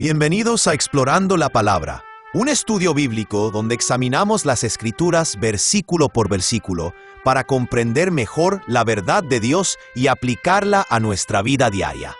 Bienvenidos a Explorando la Palabra, un estudio bíblico donde examinamos las Escrituras versículo por versículo para comprender mejor la verdad de Dios y aplicarla a nuestra vida diaria.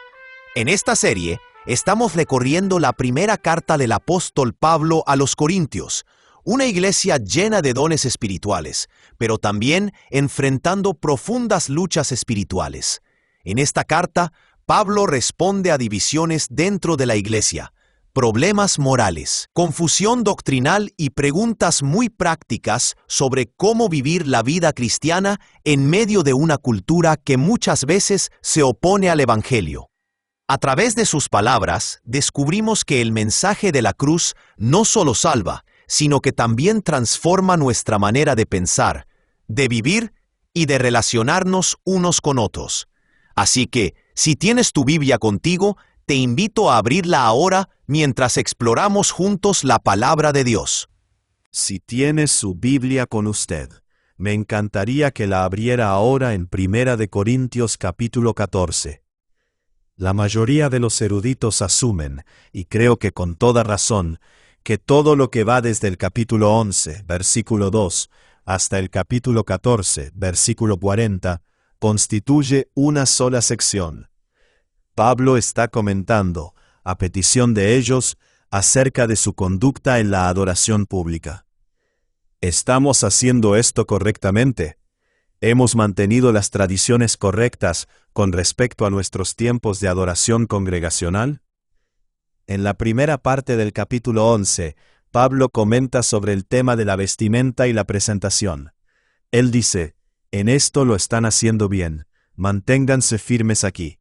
En esta serie, estamos recorriendo la primera carta del apóstol Pablo a los Corintios, una iglesia llena de dones espirituales, pero también enfrentando profundas luchas espirituales. En esta carta, Pablo responde a divisiones dentro de la iglesia, problemas morales, confusión doctrinal y preguntas muy prácticas sobre cómo vivir la vida cristiana en medio de una cultura que muchas veces se opone al Evangelio. A través de sus palabras, descubrimos que el mensaje de la cruz no solo salva, sino que también transforma nuestra manera de pensar, de vivir y de relacionarnos unos con otros. Así que, si tienes tu Biblia contigo, te invito a abrirla ahora mientras exploramos juntos la palabra de Dios. Si tiene su Biblia con usted, me encantaría que la abriera ahora en 1 Corintios capítulo 14. La mayoría de los eruditos asumen, y creo que con toda razón, que todo lo que va desde el capítulo 11, versículo 2, hasta el capítulo 14, versículo 40, constituye una sola sección. Pablo está comentando, a petición de ellos, acerca de su conducta en la adoración pública. ¿Estamos haciendo esto correctamente? ¿Hemos mantenido las tradiciones correctas con respecto a nuestros tiempos de adoración congregacional? En la primera parte del capítulo 11, Pablo comenta sobre el tema de la vestimenta y la presentación. Él dice, en esto lo están haciendo bien, manténganse firmes aquí.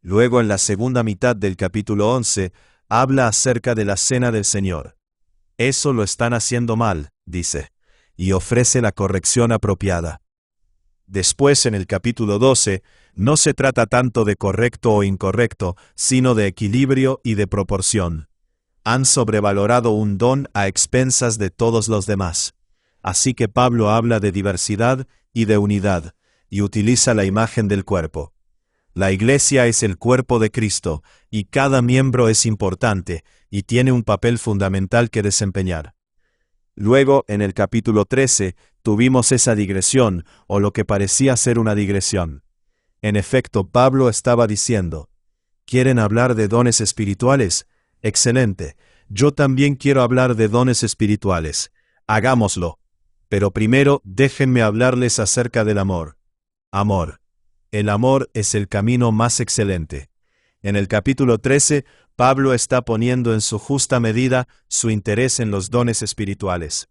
Luego en la segunda mitad del capítulo 11, habla acerca de la cena del Señor. Eso lo están haciendo mal, dice, y ofrece la corrección apropiada. Después en el capítulo 12, no se trata tanto de correcto o incorrecto, sino de equilibrio y de proporción. Han sobrevalorado un don a expensas de todos los demás. Así que Pablo habla de diversidad y de unidad, y utiliza la imagen del cuerpo. La iglesia es el cuerpo de Cristo, y cada miembro es importante, y tiene un papel fundamental que desempeñar. Luego, en el capítulo 13, tuvimos esa digresión, o lo que parecía ser una digresión. En efecto, Pablo estaba diciendo, ¿quieren hablar de dones espirituales? Excelente, yo también quiero hablar de dones espirituales. Hagámoslo. Pero primero, déjenme hablarles acerca del amor. Amor. El amor es el camino más excelente. En el capítulo 13, Pablo está poniendo en su justa medida su interés en los dones espirituales.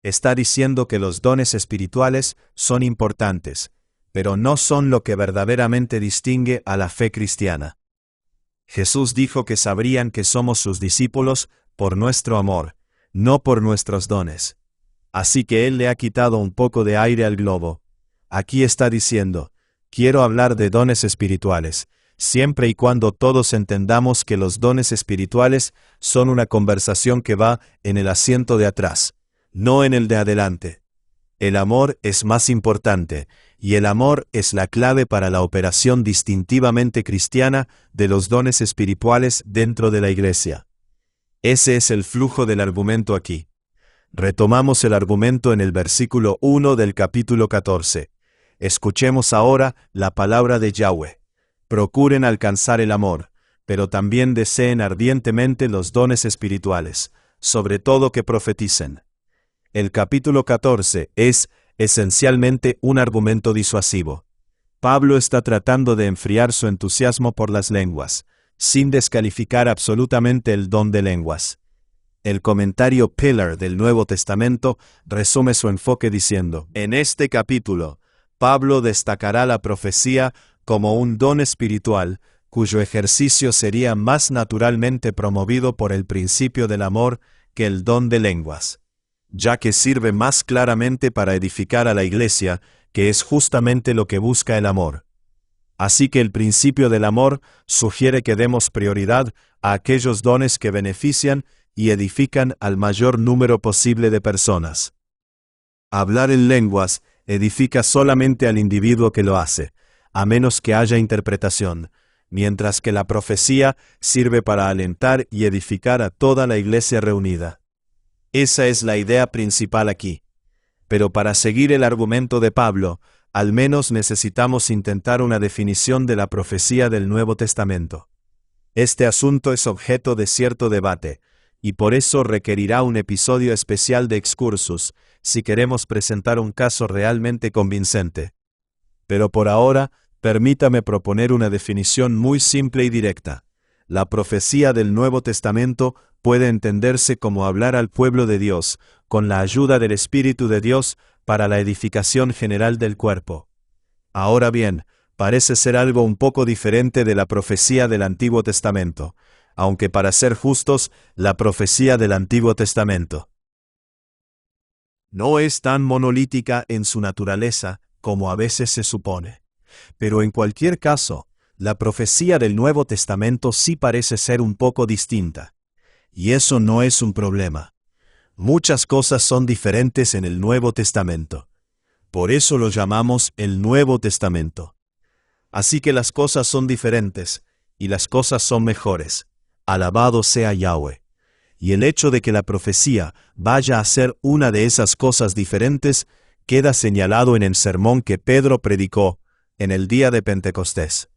Está diciendo que los dones espirituales son importantes, pero no son lo que verdaderamente distingue a la fe cristiana. Jesús dijo que sabrían que somos sus discípulos por nuestro amor, no por nuestros dones. Así que Él le ha quitado un poco de aire al globo. Aquí está diciendo, quiero hablar de dones espirituales, siempre y cuando todos entendamos que los dones espirituales son una conversación que va en el asiento de atrás, no en el de adelante. El amor es más importante, y el amor es la clave para la operación distintivamente cristiana de los dones espirituales dentro de la iglesia. Ese es el flujo del argumento aquí. Retomamos el argumento en el versículo 1 del capítulo 14. Escuchemos ahora la palabra de Yahweh. Procuren alcanzar el amor, pero también deseen ardientemente los dones espirituales, sobre todo que profeticen. El capítulo 14 es, esencialmente, un argumento disuasivo. Pablo está tratando de enfriar su entusiasmo por las lenguas, sin descalificar absolutamente el don de lenguas. El comentario Pillar del Nuevo Testamento resume su enfoque diciendo, en este capítulo, Pablo destacará la profecía como un don espiritual, cuyo ejercicio sería más naturalmente promovido por el principio del amor que el don de lenguas, ya que sirve más claramente para edificar a la iglesia, que es justamente lo que busca el amor. Así que el principio del amor sugiere que demos prioridad a aquellos dones que benefician y edifican al mayor número posible de personas. Hablar en lenguas edifica solamente al individuo que lo hace, a menos que haya interpretación, mientras que la profecía sirve para alentar y edificar a toda la iglesia reunida. Esa es la idea principal aquí. Pero para seguir el argumento de Pablo, al menos necesitamos intentar una definición de la profecía del Nuevo Testamento. Este asunto es objeto de cierto debate, y por eso requerirá un episodio especial de Excursus, si queremos presentar un caso realmente convincente. Pero por ahora, permítame proponer una definición muy simple y directa. La profecía del Nuevo Testamento puede entenderse como hablar al pueblo de Dios, con la ayuda del Espíritu de Dios, para la edificación general del cuerpo. Ahora bien, parece ser algo un poco diferente de la profecía del Antiguo Testamento, aunque para ser justos, la profecía del Antiguo Testamento no es tan monolítica en su naturaleza como a veces se supone. Pero en cualquier caso, la profecía del Nuevo Testamento sí parece ser un poco distinta. Y eso no es un problema. Muchas cosas son diferentes en el Nuevo Testamento. Por eso lo llamamos el Nuevo Testamento. Así que las cosas son diferentes, y las cosas son mejores. Alabado sea Yahweh. Y el hecho de que la profecía vaya a ser una de esas cosas diferentes queda señalado en el sermón que Pedro predicó en el día de Pentecostés.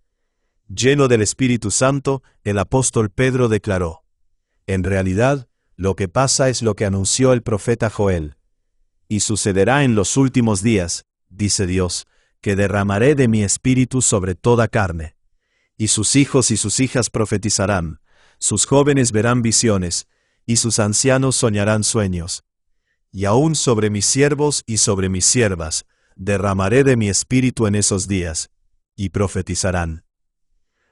Lleno del Espíritu Santo, el apóstol Pedro declaró: en realidad, lo que pasa es lo que anunció el profeta Joel. Y sucederá en los últimos días, dice Dios, que derramaré de mi espíritu sobre toda carne. Y sus hijos y sus hijas profetizarán, sus jóvenes verán visiones, y sus ancianos soñarán sueños. Y aún sobre mis siervos y sobre mis siervas derramaré de mi espíritu en esos días, y profetizarán.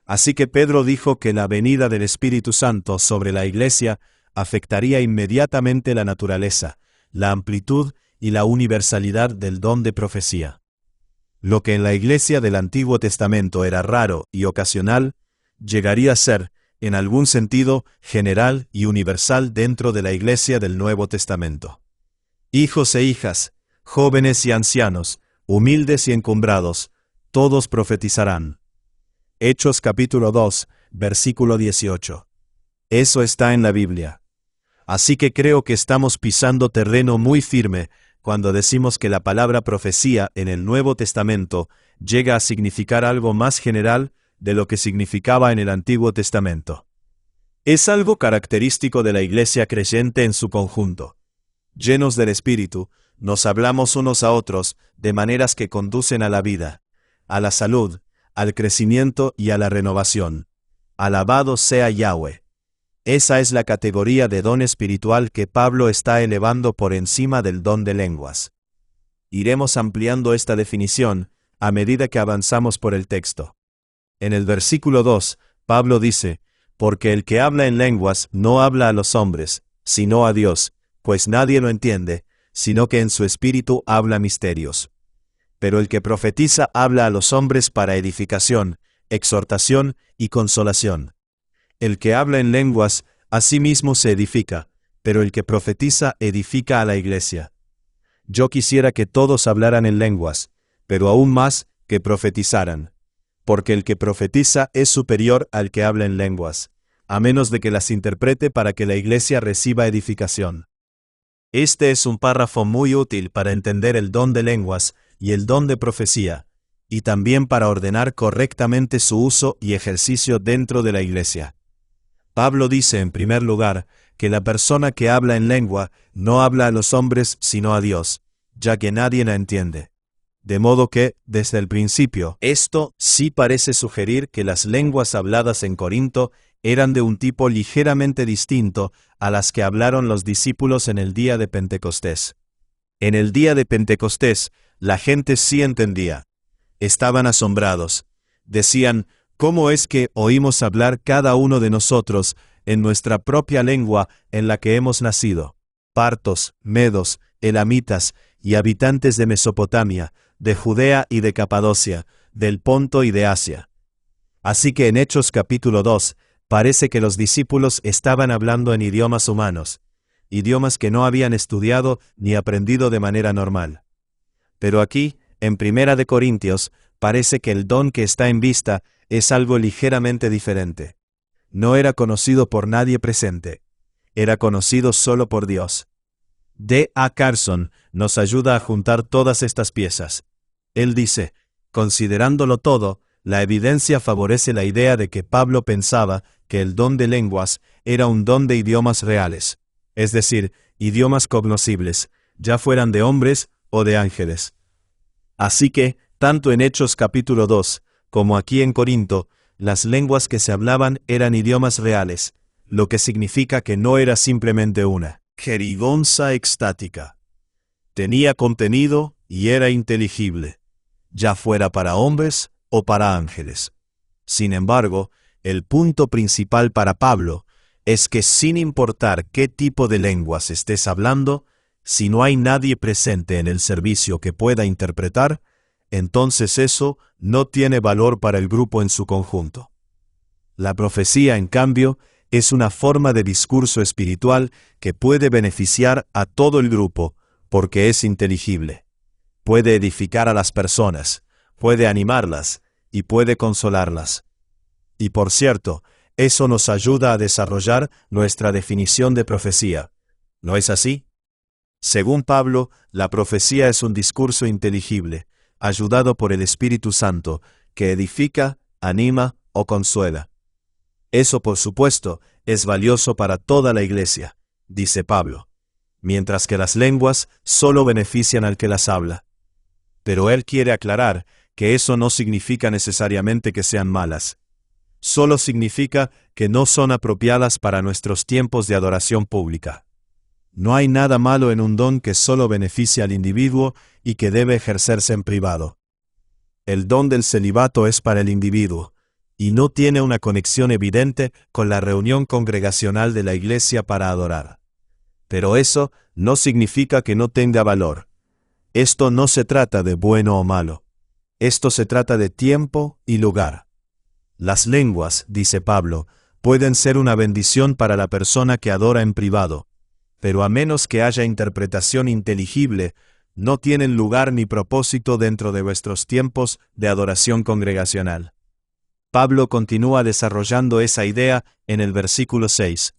Así que Pedro dijo que la venida del Espíritu Santo sobre la iglesia afectaría inmediatamente la naturaleza, la amplitud y la universalidad del don de profecía. Lo que en la iglesia del Antiguo Testamento era raro y ocasional, llegaría a ser, en algún sentido, general y universal dentro de la iglesia del Nuevo Testamento. Hijos e hijas, jóvenes y ancianos, humildes y encumbrados, todos profetizarán. Hechos capítulo 2, versículo 18. Eso está en la Biblia. Así que creo que estamos pisando terreno muy firme cuando decimos que la palabra profecía en el Nuevo Testamento llega a significar algo más general de lo que significaba en el Antiguo Testamento. Es algo característico de la iglesia creyente en su conjunto. Llenos del Espíritu, nos hablamos unos a otros de maneras que conducen a la vida, a la salud, al crecimiento y a la renovación. Alabado sea Yahweh. Esa es la categoría de don espiritual que Pablo está elevando por encima del don de lenguas. Iremos ampliando esta definición a medida que avanzamos por el texto. En el versículo 2, Pablo dice: porque el que habla en lenguas no habla a los hombres, sino a Dios, pues nadie lo entiende, sino que en su espíritu habla misterios. Pero el que profetiza habla a los hombres para edificación, exhortación y consolación. El que habla en lenguas, a sí mismo se edifica, pero el que profetiza edifica a la iglesia. Yo quisiera que todos hablaran en lenguas, pero aún más que profetizaran. Porque el que profetiza es superior al que habla en lenguas, a menos de que las interprete para que la iglesia reciba edificación. Este es un párrafo muy útil para entender el don de lenguas y el don de profecía, y también para ordenar correctamente su uso y ejercicio dentro de la iglesia. Pablo dice, en primer lugar, que la persona que habla en lengua no habla a los hombres sino a Dios, ya que nadie la entiende. De modo que, desde el principio, esto sí parece sugerir que las lenguas habladas en Corinto eran de un tipo ligeramente distinto a las que hablaron los discípulos en el día de Pentecostés. En el día de Pentecostés, la gente sí entendía. Estaban asombrados. Decían: ¿cómo es que oímos hablar cada uno de nosotros en nuestra propia lengua en la que hemos nacido? Partos, medos, elamitas y habitantes de Mesopotamia, de Judea y de Capadocia, del Ponto y de Asia. Así que en Hechos capítulo 2, parece que los discípulos estaban hablando en idiomas humanos, idiomas que no habían estudiado ni aprendido de manera normal. Pero aquí, en 1 Corintios, parece que el don que está en vista es algo ligeramente diferente. No era conocido por nadie presente. Era conocido solo por Dios. D. A. Carson nos ayuda a juntar todas estas piezas. Él dice, considerándolo todo, la evidencia favorece la idea de que Pablo pensaba que el don de lenguas era un don de idiomas reales, es decir, idiomas cognoscibles, ya fueran de hombres o de ángeles. Así que, tanto en Hechos capítulo 2, como aquí en Corinto, las lenguas que se hablaban eran idiomas reales, lo que significa que no era simplemente una jerigonza extática. Tenía contenido y era inteligible, ya fuera para hombres o para ángeles. Sin embargo, el punto principal para Pablo es que sin importar qué tipo de lenguas estés hablando, si no hay nadie presente en el servicio que pueda interpretar, entonces eso no tiene valor para el grupo en su conjunto. La profecía, en cambio, es una forma de discurso espiritual que puede beneficiar a todo el grupo porque es inteligible. Puede edificar a las personas, puede animarlas y puede consolarlas. Y por cierto, eso nos ayuda a desarrollar nuestra definición de profecía. ¿No es así? Según Pablo, la profecía es un discurso inteligible, ayudado por el Espíritu Santo, que edifica, anima o consuela. Eso, por supuesto, es valioso para toda la iglesia, dice Pablo, mientras que las lenguas solo benefician al que las habla. Pero él quiere aclarar que eso no significa necesariamente que sean malas. Solo significa que no son apropiadas para nuestros tiempos de adoración pública. No hay nada malo en un don que solo beneficia al individuo y que debe ejercerse en privado. El don del celibato es para el individuo, y no tiene una conexión evidente con la reunión congregacional de la iglesia para adorar. Pero eso no significa que no tenga valor. Esto no se trata de bueno o malo. Esto se trata de tiempo y lugar. Las lenguas, dice Pablo, pueden ser una bendición para la persona que adora en privado, pero a menos que haya interpretación inteligible, no tienen lugar ni propósito dentro de vuestros tiempos de adoración congregacional. Pablo continúa desarrollando esa idea en el versículo 6.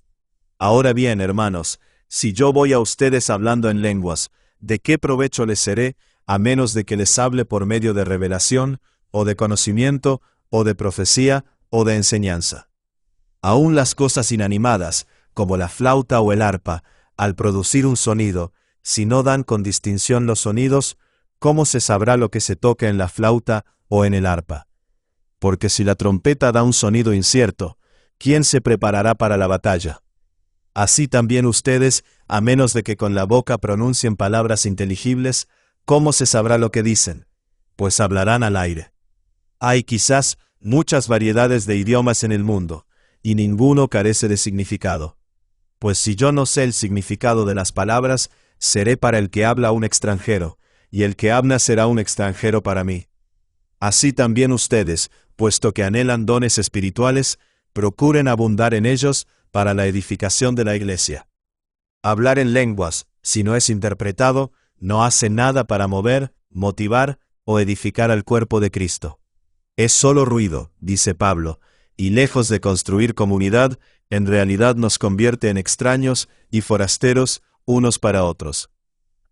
Ahora bien, hermanos, si yo voy a ustedes hablando en lenguas, ¿de qué provecho les seré, a menos de que les hable por medio de revelación, o de conocimiento, o de profecía, o de enseñanza? Aún las cosas inanimadas, como la flauta o el arpa, al producir un sonido, si no dan con distinción los sonidos, ¿cómo se sabrá lo que se toca en la flauta o en el arpa? Porque si la trompeta da un sonido incierto, ¿quién se preparará para la batalla? Así también ustedes, a menos de que con la boca pronuncien palabras inteligibles, ¿cómo se sabrá lo que dicen? Pues hablarán al aire. Hay quizás muchas variedades de idiomas en el mundo, y ninguno carece de significado. Pues si yo no sé el significado de las palabras, seré para el que habla un extranjero, y el que habla será un extranjero para mí. Así también ustedes, puesto que anhelan dones espirituales, procuren abundar en ellos para la edificación de la iglesia. Hablar en lenguas, si no es interpretado, no hace nada para mover, motivar o edificar al cuerpo de Cristo. Es solo ruido, dice Pablo, y lejos de construir comunidad, en realidad nos convierte en extraños y forasteros unos para otros.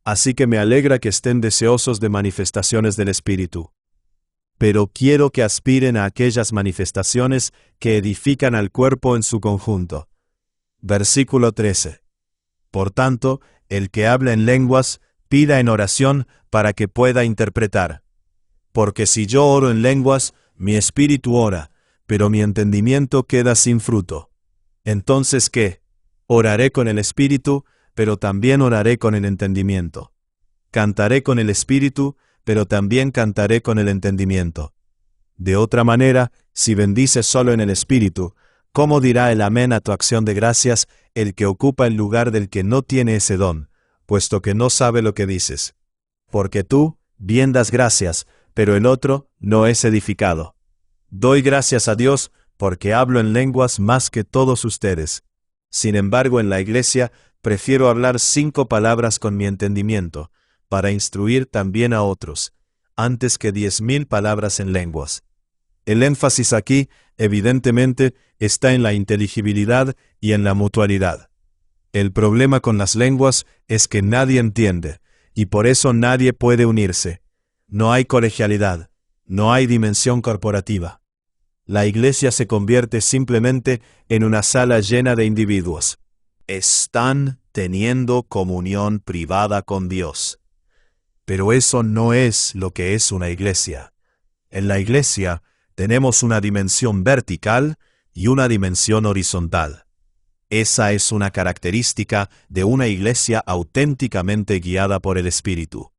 Así que me alegra que estén deseosos de manifestaciones del Espíritu. Pero quiero que aspiren a aquellas manifestaciones que edifican al cuerpo en su conjunto. Versículo 13. Por tanto, el que habla en lenguas, pida en oración para que pueda interpretar. Porque si yo oro en lenguas, mi espíritu ora, pero mi entendimiento queda sin fruto. Entonces, ¿qué? Oraré con el espíritu, pero también oraré con el entendimiento. Cantaré con el espíritu, pero también cantaré con el entendimiento. De otra manera, si bendices solo en el espíritu, ¿cómo dirá el amén a tu acción de gracias el que ocupa el lugar del que no tiene ese don, puesto que no sabe lo que dices? Porque tú bien das gracias, pero el otro no es edificado. Doy gracias a Dios porque hablo en lenguas más que todos ustedes. Sin embargo, en la iglesia prefiero hablar 5 palabras con mi entendimiento, para instruir también a otros. antes que 10.000 palabras en lenguas. El énfasis aquí, evidentemente, está en la inteligibilidad y en la mutualidad. El problema con las lenguas es que nadie entiende, y por eso nadie puede unirse. No hay colegialidad, no hay dimensión corporativa. La iglesia se convierte simplemente en una sala llena de individuos. Están teniendo comunión privada con Dios. Pero eso no es lo que es una iglesia. En la iglesia tenemos una dimensión vertical y una dimensión horizontal. Esa es una característica de una iglesia auténticamente guiada por el Espíritu.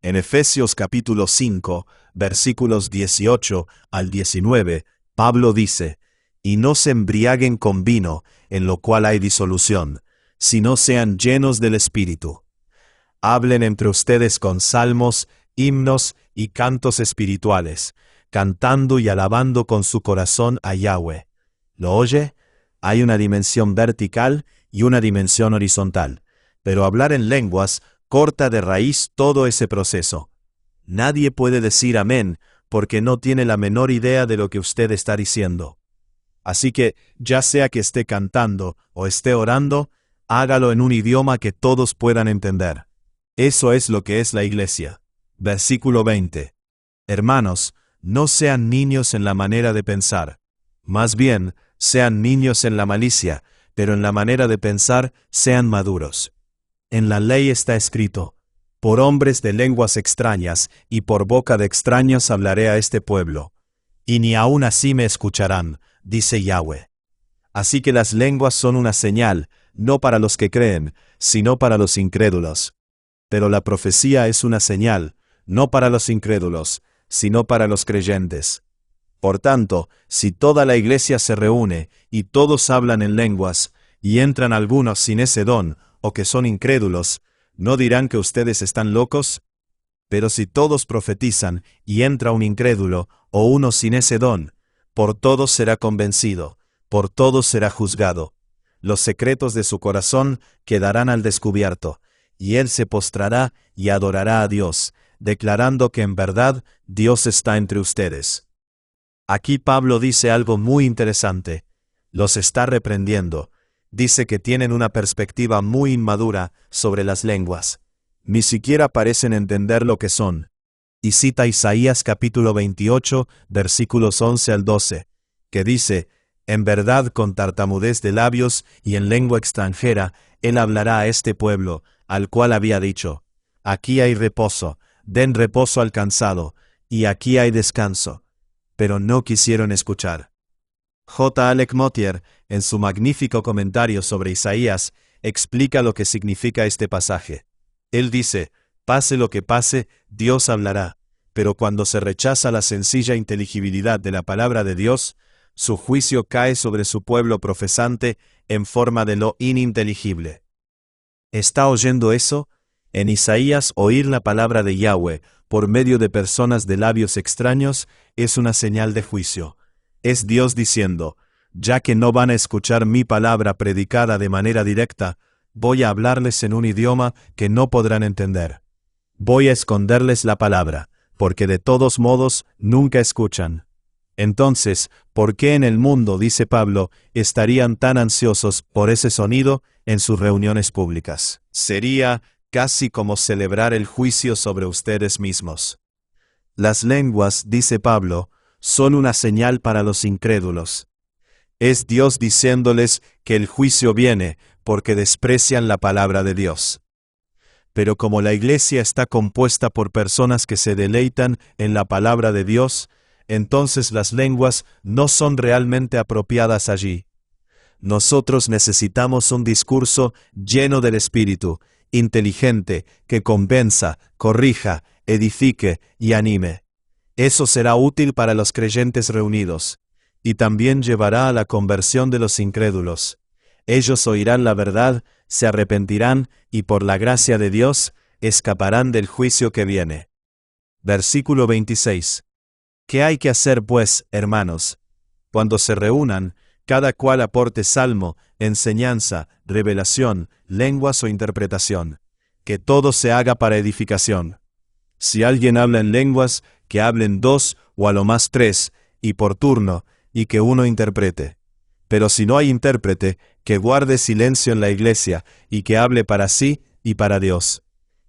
En Efesios capítulo 5, versículos 18 al 19, Pablo dice: «Y no se embriaguen con vino, en lo cual hay disolución, sino sean llenos del Espíritu. Hablen entre ustedes con salmos, himnos y cantos espirituales, cantando y alabando con su corazón a Yahweh». ¿Lo oye? Hay una dimensión vertical y una dimensión horizontal, pero hablar en lenguas corta de raíz todo ese proceso. Nadie puede decir amén porque no tiene la menor idea de lo que usted está diciendo. Así que, ya sea que esté cantando o esté orando, hágalo en un idioma que todos puedan entender. Eso es lo que es la iglesia. Versículo 20. Hermanos, no sean niños en la manera de pensar. Más bien, sean niños en la malicia, pero en la manera de pensar sean maduros. En la ley está escrito: «Por hombres de lenguas extrañas y por boca de extraños hablaré a este pueblo, y ni aun así me escucharán», dice Yahweh. Así que las lenguas son una señal, no para los que creen, sino para los incrédulos. Pero la profecía es una señal, no para los incrédulos, sino para los creyentes. Por tanto, si toda la iglesia se reúne y todos hablan en lenguas, y entran algunos sin ese don, o que son incrédulos, ¿no dirán que ustedes están locos? Pero si todos profetizan y entra un incrédulo o uno sin ese don, por todos será convencido, por todos será juzgado. Los secretos de su corazón quedarán al descubierto, y él se postrará y adorará a Dios, declarando que en verdad Dios está entre ustedes. Aquí Pablo dice algo muy interesante. Los está reprendiendo. Dice que tienen una perspectiva muy inmadura sobre las lenguas. Ni siquiera parecen entender lo que son. Y cita Isaías capítulo 28, versículos 11 al 12, que dice: «En verdad, con tartamudez de labios y en lengua extranjera, él hablará a este pueblo, al cual había dicho: aquí hay reposo, den reposo al cansado, y aquí hay descanso». Pero no quisieron escuchar. J. Alec Motyer, en su magnífico comentario sobre Isaías, explica lo que significa este pasaje. Él dice: «Pase lo que pase, Dios hablará, pero cuando se rechaza la sencilla inteligibilidad de la palabra de Dios, su juicio cae sobre su pueblo profesante en forma de lo ininteligible». ¿Está oyendo eso? En Isaías, oír la palabra de Yahweh por medio de personas de labios extraños es una señal de juicio. Es Dios diciendo: ya que no van a escuchar mi palabra predicada de manera directa, voy a hablarles en un idioma que no podrán entender. Voy a esconderles la palabra, porque de todos modos nunca escuchan. Entonces, ¿por qué en el mundo, dice Pablo, estarían tan ansiosos por ese sonido en sus reuniones públicas? Sería casi como celebrar el juicio sobre ustedes mismos. Las lenguas, dice Pablo, son una señal para los incrédulos. Es Dios diciéndoles que el juicio viene porque desprecian la palabra de Dios. Pero como la iglesia está compuesta por personas que se deleitan en la palabra de Dios, entonces las lenguas no son realmente apropiadas allí. Nosotros necesitamos un discurso lleno del Espíritu, inteligente, que convenza, corrija, edifique y anime. Eso será útil para los creyentes reunidos, y también llevará a la conversión de los incrédulos. Ellos oirán la verdad, se arrepentirán y por la gracia de Dios escaparán del juicio que viene. Versículo 26. ¿Qué hay que hacer, pues, hermanos? Cuando se reúnan, cada cual aporte salmo, enseñanza, revelación, lenguas o interpretación. Que todo se haga para edificación. Si alguien habla en lenguas, que hablen 2 o a lo más 3, y por turno, y que uno interprete. Pero si no hay intérprete, que guarde silencio en la iglesia, y que hable para sí y para Dios.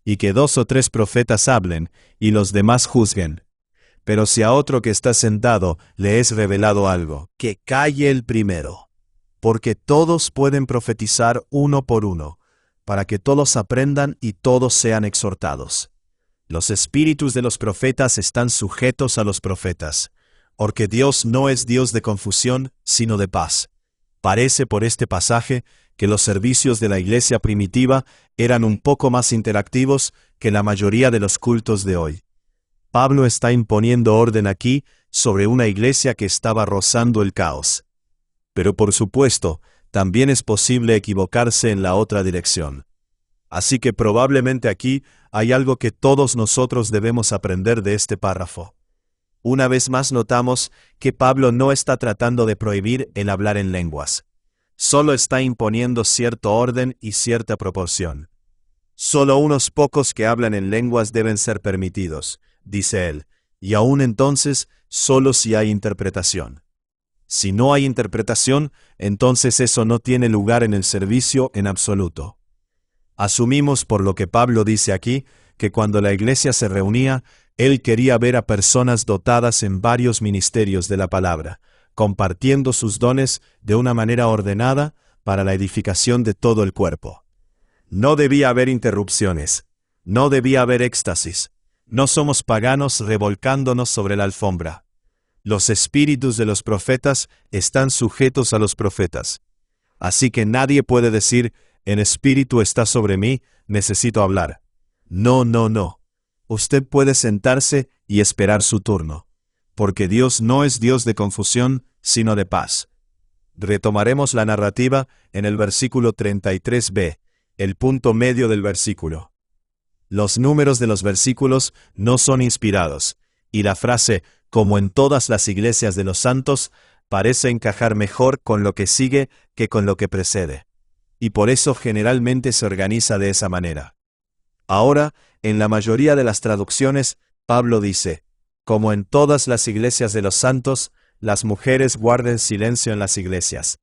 Y que 2 o 3 profetas hablen, y los demás juzguen. Pero si a otro que está sentado le es revelado algo, que calle el primero. Porque todos pueden profetizar uno por uno, para que todos aprendan y todos sean exhortados. Los espíritus de los profetas están sujetos a los profetas, porque Dios no es Dios de confusión, sino de paz. Parece por este pasaje que los servicios de la iglesia primitiva eran un poco más interactivos que la mayoría de los cultos de hoy. Pablo está imponiendo orden aquí sobre una iglesia que estaba rozando el caos. Pero por supuesto, también es posible equivocarse en la otra dirección. Así que probablemente aquí hay algo que todos nosotros debemos aprender de este párrafo. Una vez más notamos que Pablo no está tratando de prohibir el hablar en lenguas. Solo está imponiendo cierto orden y cierta proporción. Solo unos pocos que hablan en lenguas deben ser permitidos, dice él, y aún entonces solo si hay interpretación. Si no hay interpretación, entonces eso no tiene lugar en el servicio en absoluto. Asumimos por lo que Pablo dice aquí, que cuando la iglesia se reunía, él quería ver a personas dotadas en varios ministerios de la palabra, compartiendo sus dones de una manera ordenada para la edificación de todo el cuerpo. No debía haber interrupciones, no debía haber éxtasis. No somos paganos revolcándonos sobre la alfombra. Los espíritus de los profetas están sujetos a los profetas. Así que nadie puede decir, en espíritu está sobre mí, necesito hablar. No, no, no. Usted puede sentarse y esperar su turno, porque Dios no es Dios de confusión, sino de paz. Retomaremos la narrativa en el versículo 33b, el punto medio del versículo. Los números de los versículos no son inspirados, y la frase, como en todas las iglesias de los santos, parece encajar mejor con lo que sigue que con lo que precede. Y por eso generalmente se organiza de esa manera. Ahora, en la mayoría de las traducciones, Pablo dice, como en todas las iglesias de los santos, las mujeres guarden silencio en las iglesias,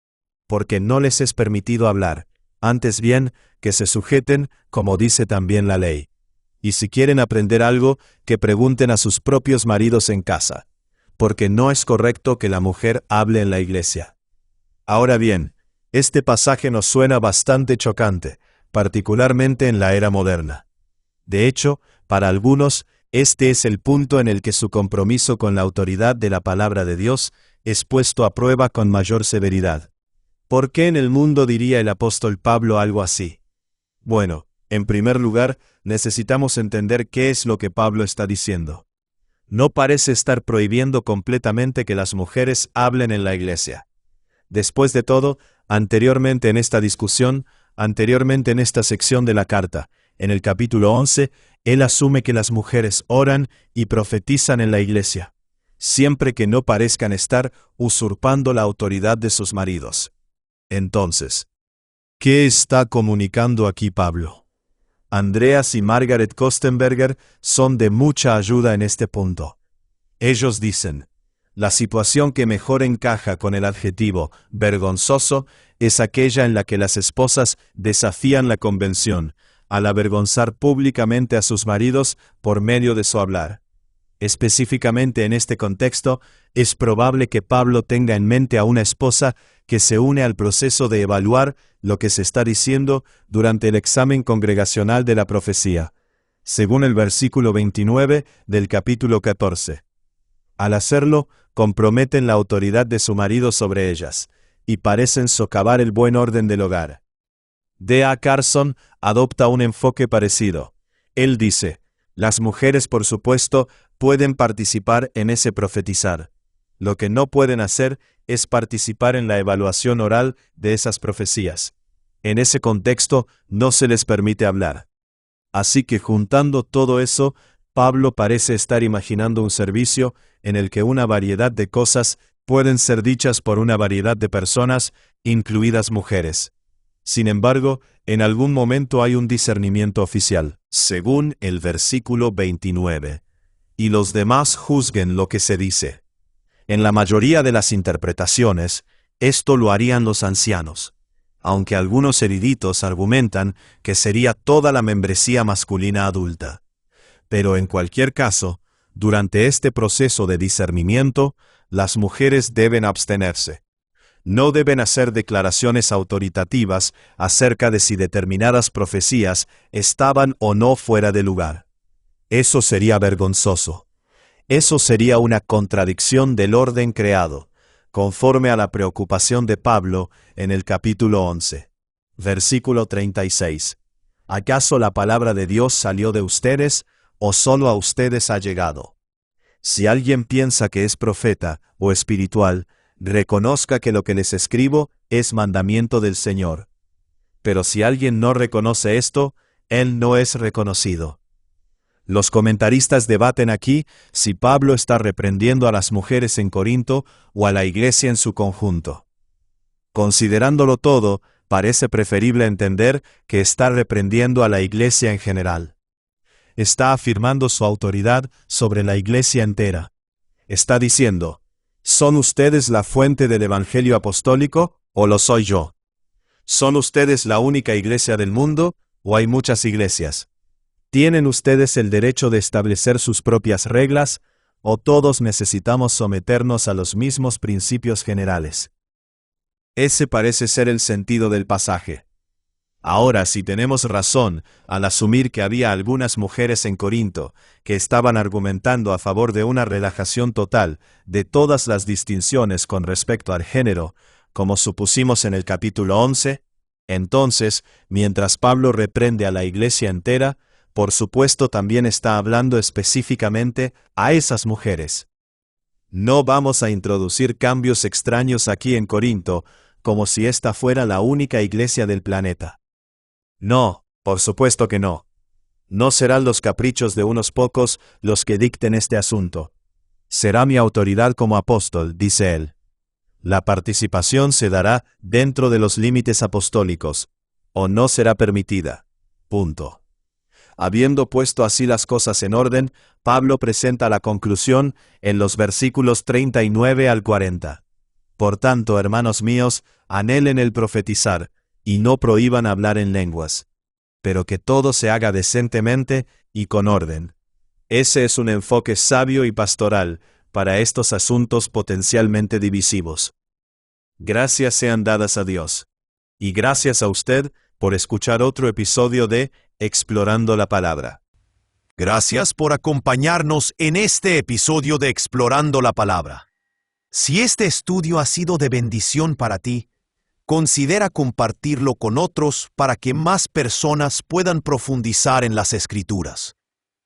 porque no les es permitido hablar, antes bien, que se sujeten, como dice también la ley. Y si quieren aprender algo, que pregunten a sus propios maridos en casa, porque no es correcto que la mujer hable en la iglesia. Ahora bien, este pasaje nos suena bastante chocante, particularmente en la era moderna. De hecho, para algunos, este es el punto en el que su compromiso con la autoridad de la palabra de Dios es puesto a prueba con mayor severidad. ¿Por qué en el mundo diría el apóstol Pablo algo así? Bueno, en primer lugar, necesitamos entender qué es lo que Pablo está diciendo. No parece estar prohibiendo completamente que las mujeres hablen en la iglesia. Después de todo, anteriormente en esta discusión, anteriormente en esta sección de la carta, en el capítulo 11, él asume que las mujeres oran y profetizan en la iglesia, siempre que no parezcan estar usurpando la autoridad de sus maridos. Entonces, ¿qué está comunicando aquí Pablo? Andreas y Margaret Kostenberger son de mucha ayuda en este punto. Ellos dicen, la situación que mejor encaja con el adjetivo vergonzoso es aquella en la que las esposas desafían la convención, al avergonzar públicamente a sus maridos por medio de su hablar. Específicamente en este contexto, es probable que Pablo tenga en mente a una esposa que se une al proceso de evaluar lo que se está diciendo durante el examen congregacional de la profecía, según el versículo 29 del capítulo 14. Al hacerlo, comprometen la autoridad de su marido sobre ellas, y parecen socavar el buen orden del hogar. D.A. Carson adopta un enfoque parecido. Él dice, las mujeres, por supuesto, pueden participar en ese profetizar. Lo que no pueden hacer es participar en la evaluación oral de esas profecías. En ese contexto no se les permite hablar. Así que juntando todo eso, Pablo parece estar imaginando un servicio en el que una variedad de cosas pueden ser dichas por una variedad de personas, incluidas mujeres. Sin embargo, en algún momento hay un discernimiento oficial, según el versículo 29. Y los demás juzguen lo que se dice. En la mayoría de las interpretaciones, esto lo harían los ancianos, aunque algunos eruditos argumentan que sería toda la membresía masculina adulta. Pero en cualquier caso, durante este proceso de discernimiento, las mujeres deben abstenerse. No deben hacer declaraciones autoritativas acerca de si determinadas profecías estaban o no fuera de lugar. Eso sería vergonzoso. Eso sería una contradicción del orden creado, conforme a la preocupación de Pablo en el capítulo 11. Versículo 36. ¿Acaso la palabra de Dios salió de ustedes o solo a ustedes ha llegado? Si alguien piensa que es profeta o espiritual, reconozca que lo que les escribo es mandamiento del Señor. Pero si alguien no reconoce esto, él no es reconocido. Los comentaristas debaten aquí si Pablo está reprendiendo a las mujeres en Corinto o a la iglesia en su conjunto. Considerándolo todo, parece preferible entender que está reprendiendo a la iglesia en general. Está afirmando su autoridad sobre la iglesia entera. Está diciendo: ¿son ustedes la fuente del evangelio apostólico o lo soy yo? ¿Son ustedes la única iglesia del mundo o hay muchas iglesias? ¿Tienen ustedes el derecho de establecer sus propias reglas o todos necesitamos someternos a los mismos principios generales? Ese parece ser el sentido del pasaje. Ahora, si tenemos razón al asumir que había algunas mujeres en Corinto que estaban argumentando a favor de una relajación total de todas las distinciones con respecto al género, como supusimos en el capítulo 11, entonces, mientras Pablo reprende a la iglesia entera, por supuesto también está hablando específicamente a esas mujeres. No vamos a introducir cambios extraños aquí en Corinto, como si esta fuera la única iglesia del planeta. No, por supuesto que no. No serán los caprichos de unos pocos los que dicten este asunto. Será mi autoridad como apóstol, dice él. La participación se dará dentro de los límites apostólicos, o no será permitida. Punto. Habiendo puesto así las cosas en orden, Pablo presenta la conclusión en los versículos 39 al 40. Por tanto, hermanos míos, anhelen el profetizar, y no prohíban hablar en lenguas, pero que todo se haga decentemente y con orden. Ese es un enfoque sabio y pastoral para estos asuntos potencialmente divisivos. Gracias sean dadas a Dios. Y gracias a usted por escuchar otro episodio de Explorando la Palabra. Gracias por acompañarnos en este episodio de Explorando la Palabra. Si este estudio ha sido de bendición para ti, considera compartirlo con otros para que más personas puedan profundizar en las Escrituras.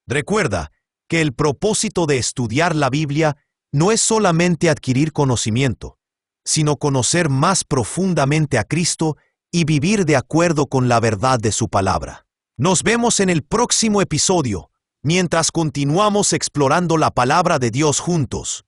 Recuerda que el propósito de estudiar la Biblia no es solamente adquirir conocimiento, sino conocer más profundamente a Cristo y vivir de acuerdo con la verdad de su palabra. Nos vemos en el próximo episodio, mientras continuamos explorando la palabra de Dios juntos.